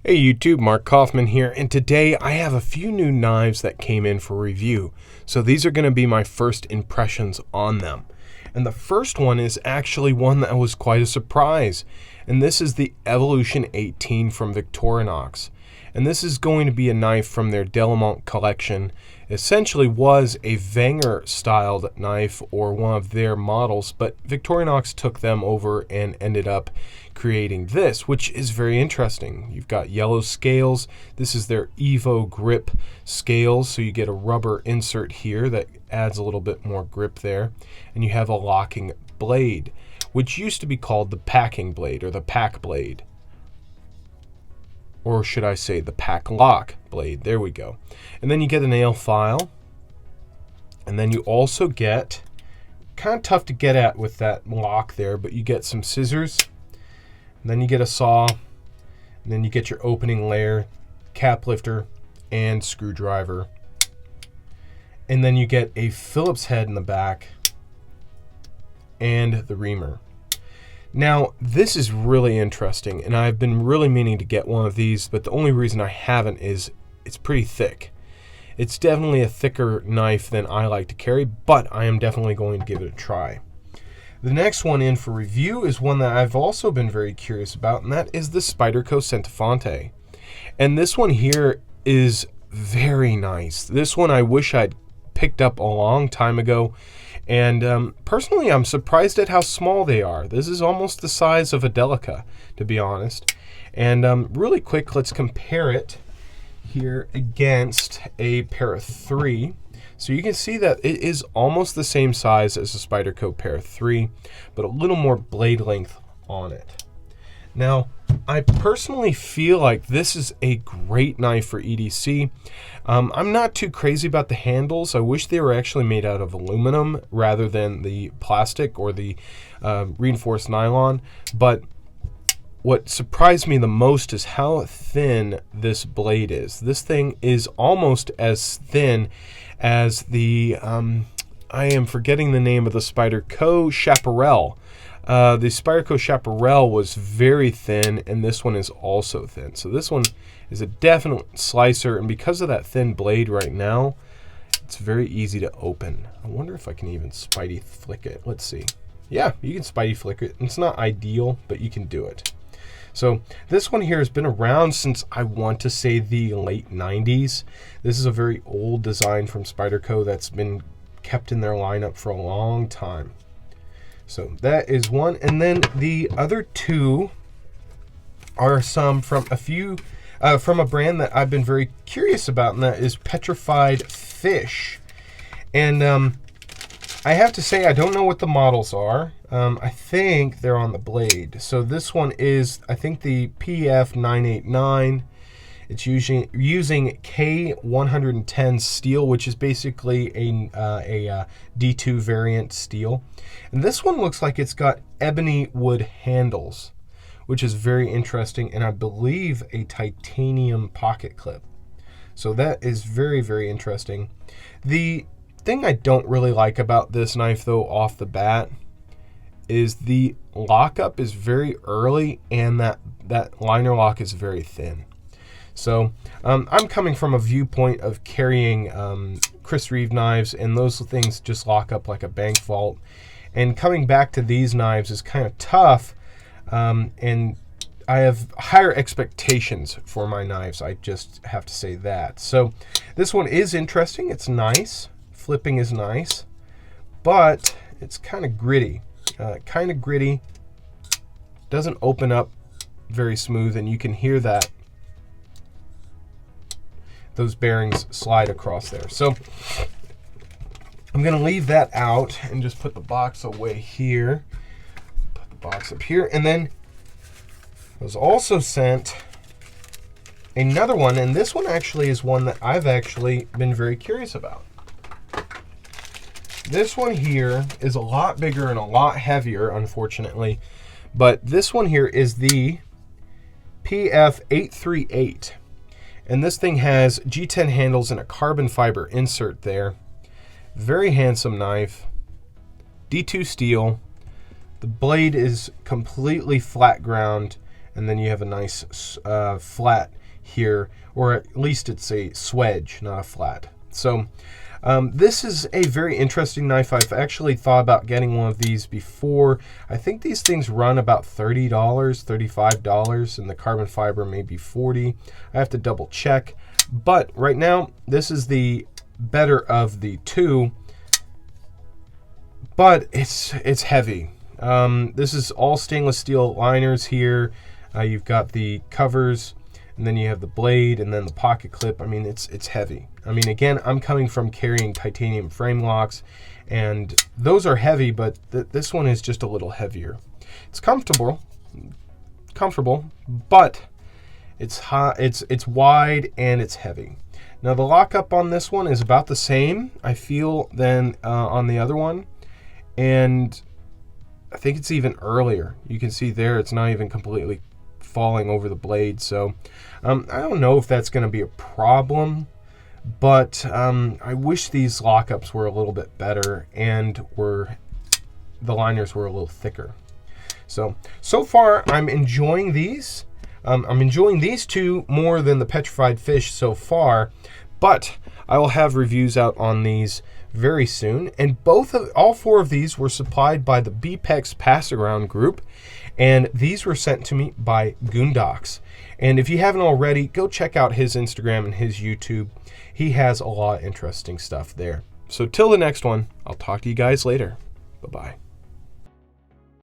Hey YouTube, Mark Coffman here, and today I have a few new knives that came in for review. So these are going to be my first impressions on them. And the first one is actually one that was quite a surprise. And this is the Evolution 18 from Victorinox. And this is going to be a knife from their Delamont collection. Essentially was a Wenger styled knife or one of their models, but Victorinox took them over and ended up creating this, which is very interesting. You've got yellow scales. This is their Evo grip scales, so you get a rubber insert here that adds a little bit more grip there. And you have a locking blade, which used to be called the packing blade or the pack blade. Or should I say the pack lock blade. There we go. And then you get a nail file. And then you also get, kind of tough to get at with that lock there, but you get some scissors. And then you get a saw. And then you get your opening layer, cap lifter, and screwdriver. And then you get a Phillips head in the back and the reamer. Now, this is really interesting, and I've been really meaning to get one of these, but the only reason I haven't is it's pretty thick. It's definitely a thicker knife than I like to carry, but I am definitely going to give it a try. The next one in for review is one that I've also been very curious about, and that is the Spyderco Sentifonte. And this one here is very nice. This one I wish I'd picked up a long time ago. And personally, I'm surprised at how small they are. This is almost the size of a Delica, to be honest. And really quick, let's compare it here against a Para 3. So you can see that it is almost the same size as a Spyderco Para 3, but a little more blade length on it. Now, I personally feel like this is a great knife for EDC. I'm not too crazy about the handles. I wish they were actually made out of aluminum rather than the plastic or the reinforced nylon. But what surprised me the most is how thin this blade is. This thing is almost as thin as the, I am forgetting the name of the Spyderco Chaparral. The Spyderco Chaparral was very thin, and this one is also thin. So this one is a definite slicer, and because of that thin blade right now, it's very easy to open. I wonder if I can even Spidey flick it. Let's see. Yeah, you can Spidey flick it. It's not ideal, but you can do it. So this one here has been around since, I want to say, the late 90s. This is a very old design from Spyderco that's been kept in their lineup for a long time. So that is one, and then the other two are some from a few from a brand that I've been very curious about, and that is Petrified Fish. And I have to say, I don't know what the models are. I think they're on the blade. So this one is, I think, the PF989. It's using K110 steel, which is basically a D2 variant steel. And this one looks like it's got ebony wood handles, which is very interesting, and I believe a titanium pocket clip. So that is very, very interesting. The thing I don't really like about this knife, though, off the bat, is the lockup is very early, and that liner lock is very thin. So I'm coming from a viewpoint of carrying Chris Reeve knives, and those things just lock up like a bank vault. And coming back to these knives is kind of tough, and I have higher expectations for my knives. I just have to say that. So this one is interesting. It's nice. Flipping is nice, but it's kind of gritty. Doesn't open up very smooth, and you can hear that those bearings slide across there. So I'm going to leave that out and just put the box away here. Put the box up here, and then I was also sent another one, and this one actually is one that I've actually been very curious about. This one here is a lot bigger and a lot heavier, unfortunately, but this one here is the PF838. And this thing has G10 handles and a carbon fiber insert there. Very handsome knife. D2 steel. The blade is completely flat ground, and then you have a nice flat here, or at least it's a swedge, not a flat. So this is a very interesting knife. I've actually thought about getting one of these before. I think these things run about $30, $35, and the carbon fiber maybe $40. I have to double check. But right now, this is the better of the two, but it's heavy. This is all stainless steel liners here. You've got the covers, and then you have the blade, and then the pocket clip. I mean, it's heavy. I mean, again, I'm coming from carrying titanium frame locks, and those are heavy, but this one is just a little heavier. It's comfortable, but it's high, it's wide, and it's heavy. Now the lockup on this one is about the same, I feel, than on the other one, and I think it's even earlier. You can see there it's not even completely falling over the blade, so I don't know if that's going to be a problem, but I wish these lockups were a little bit better and the liners were a little thicker. So far I'm enjoying these. I'm enjoying these two more than the Petrified Fish so far, but I will have reviews out on these very soon. And all four of these were supplied by the BPEX Pass Around group, and these were sent to me by Goondocks. And if you haven't already, go check out his Instagram and his YouTube. He has a lot of interesting stuff there. So till the next one, I'll talk to you guys later. Bye-bye.